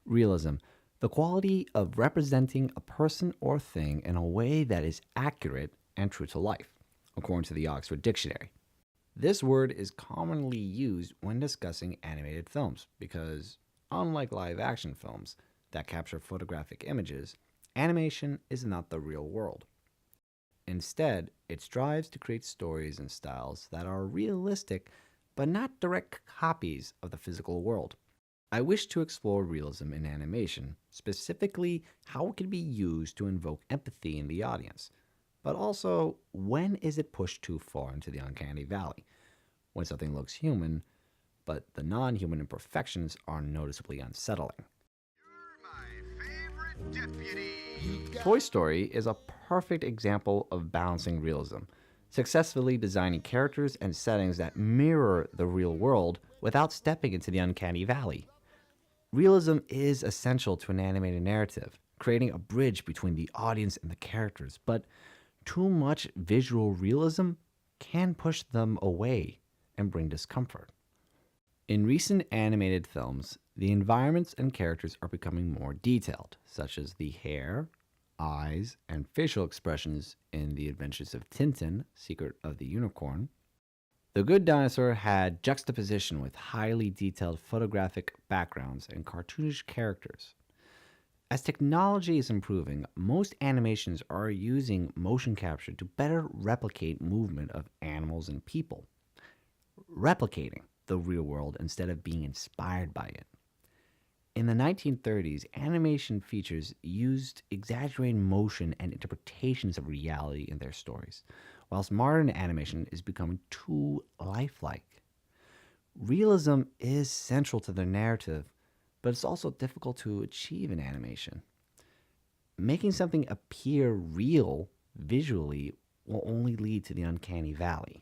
Realism, the quality of representing a person or thing in a way that is accurate and true to life, according to the Oxford Dictionary. This word is commonly used when discussing animated films because, unlike live action films that capture photographic images, animation is not the real world. Instead, it strives to create stories and styles that are realistic but not direct copies of the physical world. I wish to explore realism in animation, specifically how it can be used to invoke empathy in the audience, but also when is it pushed too far into the uncanny valley, when something looks human, but the non-human imperfections are noticeably unsettling. You're my favorite deputy. Toy Story is a perfect example of balancing realism, successfully designing characters and settings that mirror the real world without stepping into the uncanny valley. Realism is essential to an animated narrative, creating a bridge between the audience and the characters, but too much visual realism can push them away and bring discomfort. In recent animated films, the environments and characters are becoming more detailed, such as the hair, eyes, and facial expressions in The Adventures of Tintin, Secret of the Unicorn. The Good Dinosaur had juxtaposition with highly detailed photographic backgrounds and cartoonish characters. As technology is improving, most animations are using motion capture to better replicate movement of animals and people, replicating the real world instead of being inspired by it. In the 1930s, animation features used exaggerated motion and interpretations of reality in their stories, whilst modern animation is becoming too lifelike. Realism is central to the narrative, but it's also difficult to achieve in animation. Making something appear real visually will only lead to the uncanny valley.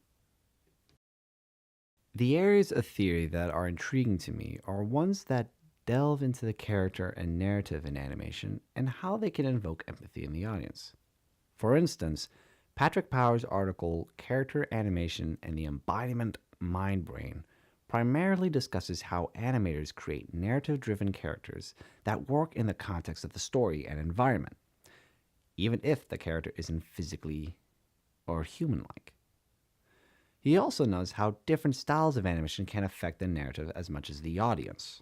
The areas of theory that are intriguing to me are ones that delve into the character and narrative in animation and how they can invoke empathy in the audience. For instance, Patrick Power's article, Character Animation and the Embodiment Mind-Brain, primarily discusses how animators create narrative-driven characters that work in the context of the story and environment, even if the character isn't physically or human-like. He also knows how different styles of animation can affect the narrative as much as the audience.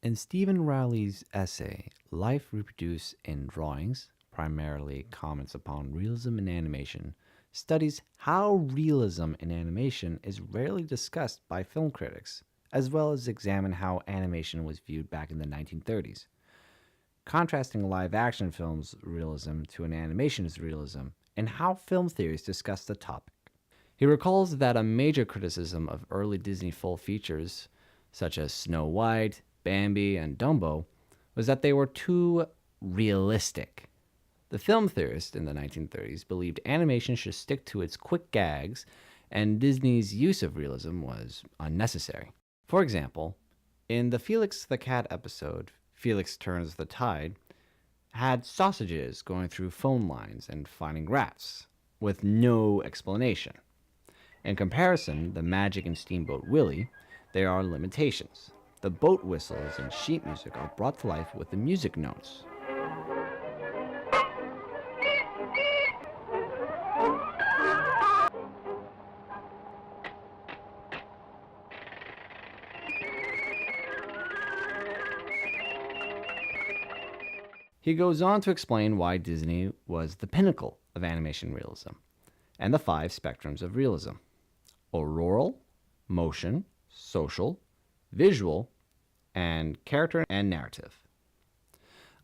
In Stephen Rowley's essay, Life Reproduced in Drawings, primarily comments upon realism in animation, studies how realism in animation is rarely discussed by film critics, as well as examine how animation was viewed back in the 1930s, contrasting live-action films' realism to an animation's realism, and how film theorists discuss the topic. He recalls that a major criticism of early Disney full features, such as Snow White, Bambi, and Dumbo, was that they were too realistic. The film theorists in the 1930s believed animation should stick to its quick gags, and Disney's use of realism was unnecessary. For example, in the Felix the Cat episode, Felix Turns the Tide, had sausages going through phone lines and finding rats, with no explanation. In comparison, the magic in Steamboat Willie, there are limitations. The boat whistles and sheet music are brought to life with the music notes. He goes on to explain why Disney was the pinnacle of animation realism and the 5 spectrums of realism: auroral, motion, social, visual, and character and narrative.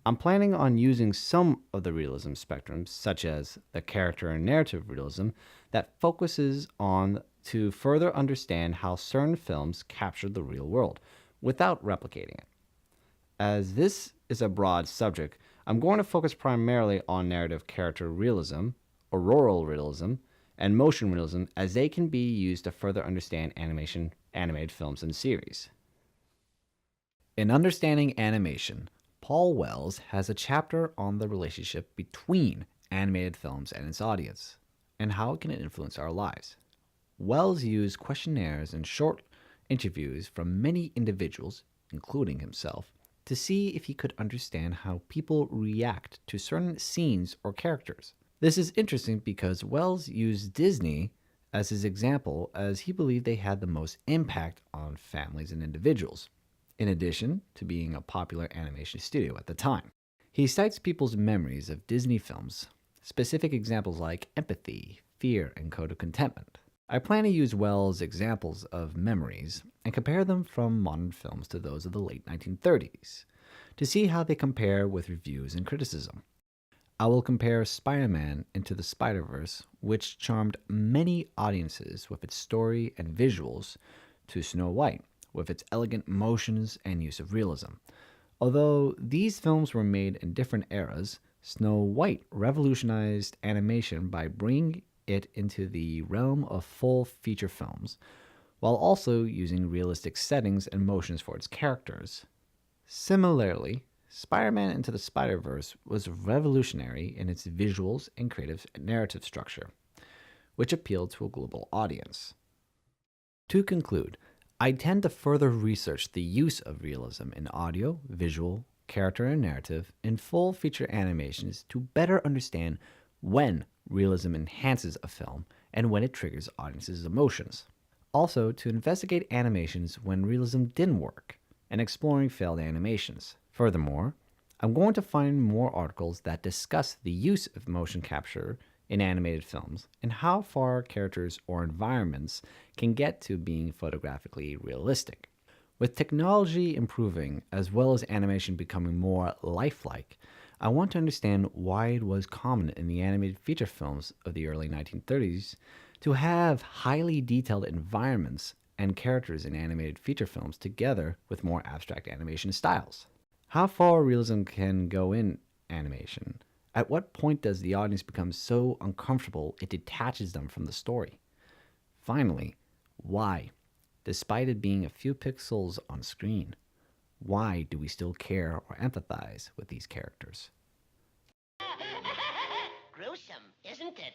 I'm planning on using some of the realism spectrums, such as the character and narrative realism, that focuses on to further understand how certain films capture the real world without replicating it. As this is a broad subject, I'm going to focus primarily on narrative character realism, auroral realism, and motion realism, as they can be used to further understand animated films and series. In Understanding Animation, Paul Wells has a chapter on the relationship between animated films and its audience, and how it can influence our lives. Wells used questionnaires and short interviews from many individuals, including himself, to see if he could understand how people react to certain scenes or characters. This is interesting because Wells used Disney as his example, as he believed they had the most impact on families and individuals, in addition to being a popular animation studio at the time. He cites people's memories of Disney films, specific examples like empathy, fear, and code of contentment. I plan to use Wells' examples of memories and compare them from modern films to those of the late 1930s, to see how they compare with reviews and criticism. I will compare Spider-Man Into the Spider-Verse, which charmed many audiences with its story and visuals, to Snow White, with its elegant motions and use of realism. Although these films were made in different eras, Snow White revolutionized animation by bringing it into the realm of full feature films, while also using realistic settings and motions for its characters. Similarly, Spider-Man Into the Spider-Verse was revolutionary in its visuals and creative narrative structure, which appealed to a global audience. To conclude, I tend to further research the use of realism in audio, visual, character, and narrative in full feature animations to better understand when realism enhances a film and when it triggers audiences' emotions. Also, to investigate animations when realism didn't work and exploring failed animations. Furthermore, I'm going to find more articles that discuss the use of motion capture in animated films and how far characters or environments can get to being photographically realistic. With technology improving as well as animation becoming more lifelike, I want to understand why it was common in the animated feature films of the early 1930s to have highly detailed environments and characters in animated feature films together with more abstract animation styles. How far realism can go in animation? At what point does the audience become so uncomfortable it detaches them from the story? Finally, why? Despite it being a few pixels on screen, why do we still care or empathize with these characters? Gruesome, isn't it?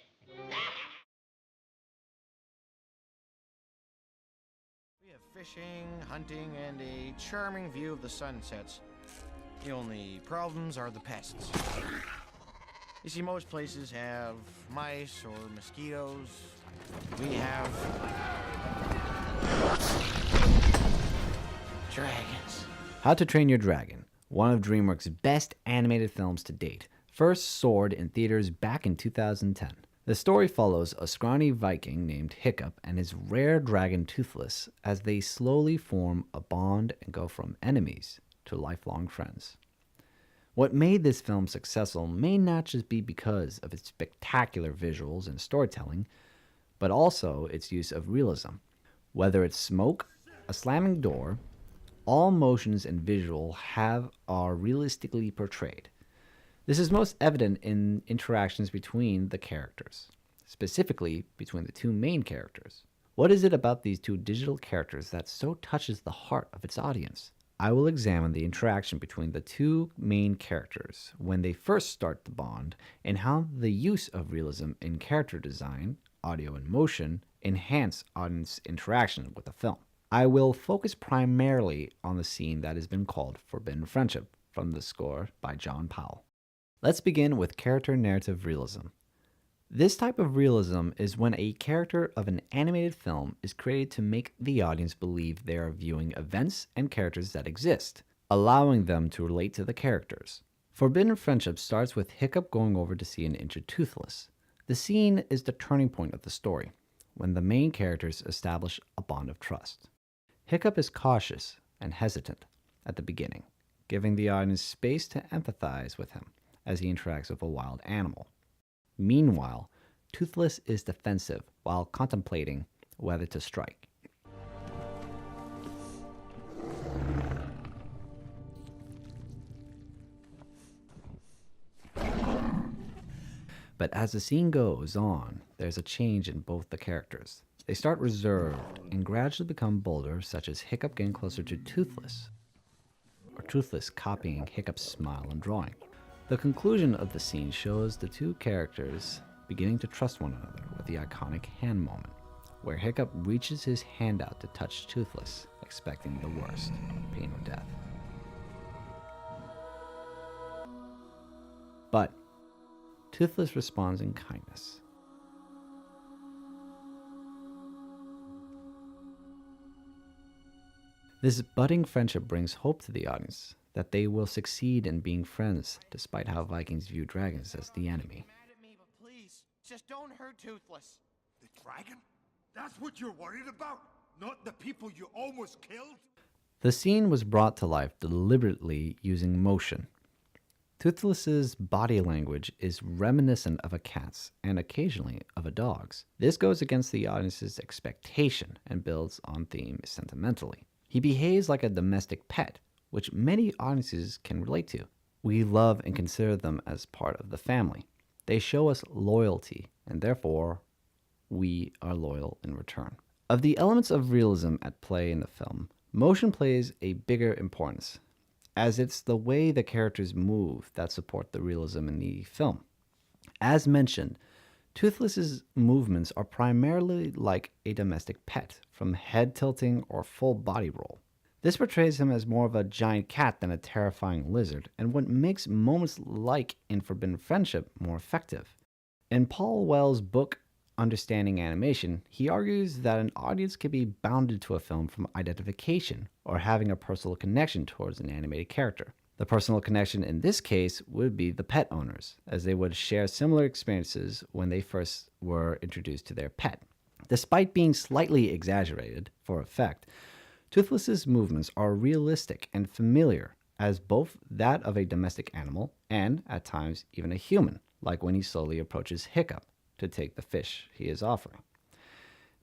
We have fishing, hunting, and a charming view of the sunsets. The only problems are the pests. You see, most places have mice or mosquitoes. We have dragons. How to Train Your Dragon, one of Dreamworks' best animated films to date, first soared in theaters back in 2010. The story follows a scrawny Viking named Hiccup and his rare dragon Toothless as they slowly form a bond and go from enemies to lifelong friends. What made this film successful may not just be because of its spectacular visuals and storytelling, but also its use of realism. Whether it's smoke, a slamming door, all motions and visual are realistically portrayed. This is most evident in interactions between the characters, specifically between the two main characters. What is it about these two digital characters that so touches the heart of its audience? I will examine the interaction between the two main characters when they first start the bond and how the use of realism in character design, audio, and motion enhance audience interaction with the film. I will focus primarily on the scene that has been called Forbidden Friendship from the score by John Powell. Let's begin with character narrative realism. This type of realism is when a character of an animated film is created to make the audience believe they are viewing events and characters that exist, allowing them to relate to the characters. Forbidden Friendship starts with Hiccup going over to see an injured Toothless. The scene is the turning point of the story, when the main characters establish a bond of trust. Hiccup is cautious and hesitant at the beginning, giving the audience space to empathize with him as he interacts with a wild animal. Meanwhile, Toothless is defensive while contemplating whether to strike. But as the scene goes on, there's a change in both the characters. They start reserved and gradually become bolder, such as Hiccup getting closer to Toothless, or Toothless copying Hiccup's smile and drawing. The conclusion of the scene shows the two characters beginning to trust one another with the iconic hand moment, where Hiccup reaches his hand out to touch Toothless, expecting the worst, pain or death. Toothless responds in kindness. This budding friendship brings hope to the audience that they will succeed in being friends despite how Vikings view dragons as the enemy. Mad at me, but please, just don't hurt Toothless. The dragon? That's what you're worried about? Not the people you almost killed? The scene was brought to life deliberately using motion. Toothless's body language is reminiscent of a cat's and occasionally of a dog's. This goes against the audience's expectation and builds on theme sentimentally. He behaves like a domestic pet, which many audiences can relate to. We love and consider them as part of the family. They show us loyalty, and therefore, we are loyal in return. Of the elements of realism at play in the film, motion plays a bigger importance, as it's the way the characters move that support the realism in the film. As mentioned, Toothless's movements are primarily like a domestic pet, from head tilting or full body roll. This portrays him as more of a giant cat than a terrifying lizard, and what makes moments like in Forbidden Friendship more effective. In Paul Wells' book Understanding Animation, he argues that an audience can be bounded to a film from identification or having a personal connection towards an animated character. The personal connection in this case would be the pet owners, as they would share similar experiences when they first were introduced to their pet. Despite being slightly exaggerated for effect, Toothless's movements are realistic and familiar as both that of a domestic animal and, at times, even a human, like when he slowly approaches Hiccup to take the fish he is offering.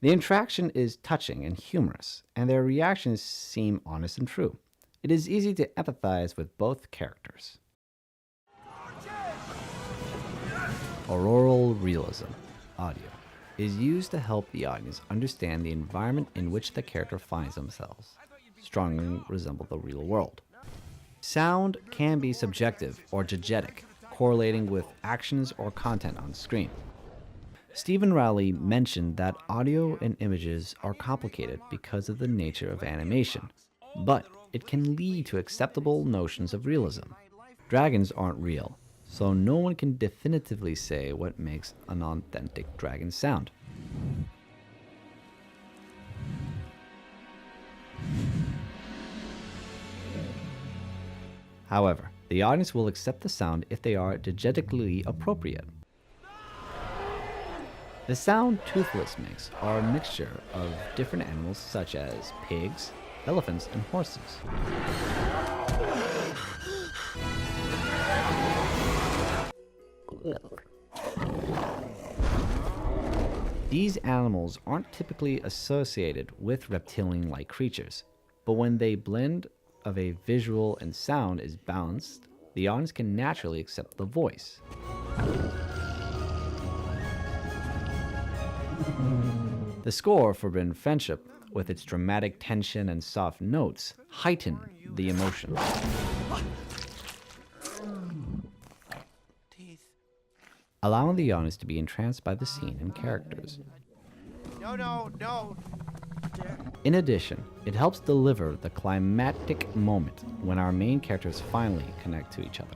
The interaction is touching and humorous, and their reactions seem honest and true. It is easy to empathize with both characters. Auroral realism, audio, is used to help the audience understand the environment in which the character finds themselves, strongly resemble the real world. Sound can be subjective or diegetic, correlating with actions or content on screen. Stephen Rowley mentioned that audio and images are complicated because of the nature of animation, but it can lead to acceptable notions of realism. Dragons aren't real, so no one can definitively say what makes an authentic dragon sound. However, the audience will accept the sound if they are diegetically appropriate. The sound Toothless makes are a mixture of different animals such as pigs, elephants, and horses. These animals aren't typically associated with reptilian-like creatures, but when the blend of a visual and sound is balanced, the audience can naturally accept the voice. The score for Forbidden Friendship, with its dramatic tension and soft notes, heighten the emotion. Allowing the audience to be entranced by the scene and characters. No. In addition, it helps deliver the climactic moment when our main characters finally connect to each other.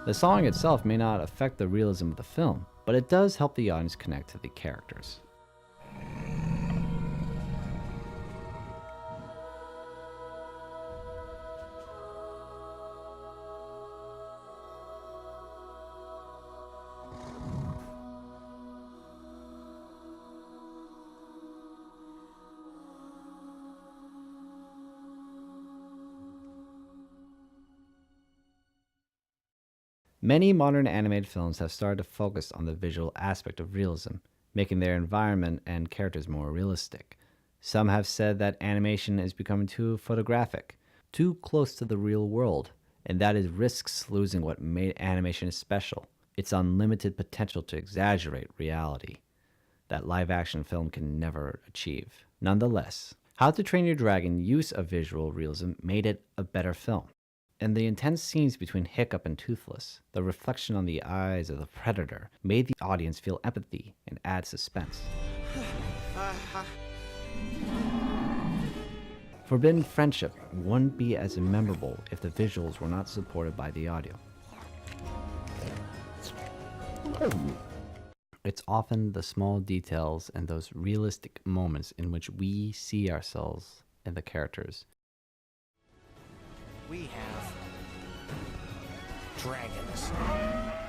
The song itself may not affect the realism of the film, but it does help the audience connect to the characters. Many modern animated films have started to focus on the visual aspect of realism, making their environment and characters more realistic. Some have said that animation is becoming too photographic, too close to the real world, and that it risks losing what made animation special, its unlimited potential to exaggerate reality, that live-action film can never achieve. Nonetheless, How to Train Your Dragon use of visual realism made it a better film. And the intense scenes between Hiccup and Toothless, the reflection on the eyes of the predator, made the audience feel empathy and add suspense. Forbidden Friendship wouldn't be as memorable if the visuals were not supported by the audio. It's often the small details and those realistic moments in which we see ourselves in the characters. We have dragons.